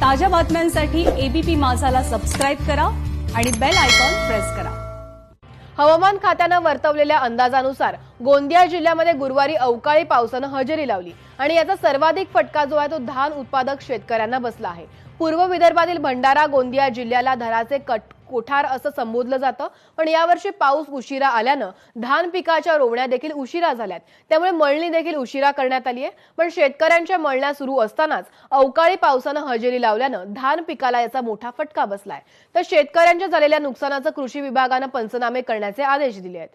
ताज्या बातम्यांसाठी ABP माझाला subscribe करा आणि बेल आयकॉन प्रेस करा। हवामान खात्याने वर्तवलेल्या अंदाजानुसार गोंदिया जिल्ह्यामध्ये गुरुवारी अवकाळी पावसाने हजेरी लावली आणि याचा सर्वाधिक फटका जो आहे तो धान उत्पादक शेतकऱ्यांना बसला आहे। पूर्व विदर्भातील भंडारा गोंदिया जिल्ह्याला धराचे कोठार असं संबोधलं जातं, पण यावर्षी पाऊस उशिरा आल्यानं धान पिकाच्या रोवण्या देखील उशिरा झाल्यात, त्यामुळे मळणी देखील उशिरा करण्यात आली आहे। पण शेतकऱ्यांच्या मळण्या सुरू असतानाच अवकाळी पावसाने हजेरी लावल्यानं धान पिकाला याचा मोठा फटका बसलाय। तर शेतकऱ्यांच्या झालेल्या नुकसानाचे कृषी विभागाने पंचनामे करण्याचे आदेश दिले आहेत।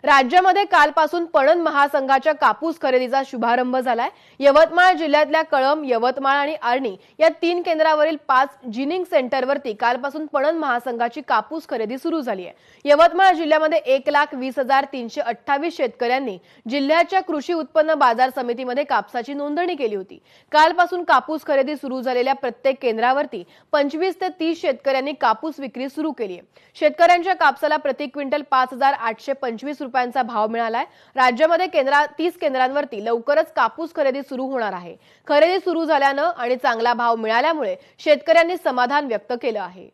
राज्यामध्ये कालपासून पणन महासंघाच्या कापूस खरेदीचा शुभारंभ झालाय। यवतमाळ जिल्ह्यातल्या कळंब, यवतमाळ आणि आर्णी या 3 केंद्रावरील 5 जिनिंग सेंटरवरती कालपासून पणन महासंघाची कापूस खरेदी सुरू झाली आहे। यवतमाळ जिल्ह्यामध्ये 1,20,328 शेतकऱ्यांनी जिल्ह्याच्या कृषी उत्पन्न बाजार समितीमध्ये कापसाची नोंदणी केली होती। कालपासून कापूस खरेदी सुरू झालेल्या प्रत्येक केंद्रावरती 25 ते 30 शेतकऱ्यांनी कापूस विक्री सुरू केली आहे। शेतकऱ्यांच्या कापसाला प्रति क्विंटल 5,825 रुपयांचा भाव मिळालाय। राज्यामध्ये 30 केंद्रांवरती लवकरच कापूस खरेदी सुरू होणार आहे। खरेदी सुरू झाल्यानं आणि चांगला भाव मिळाल्यामुळे शेतकऱ्यांनी समाधान व्यक्त केलं आहे।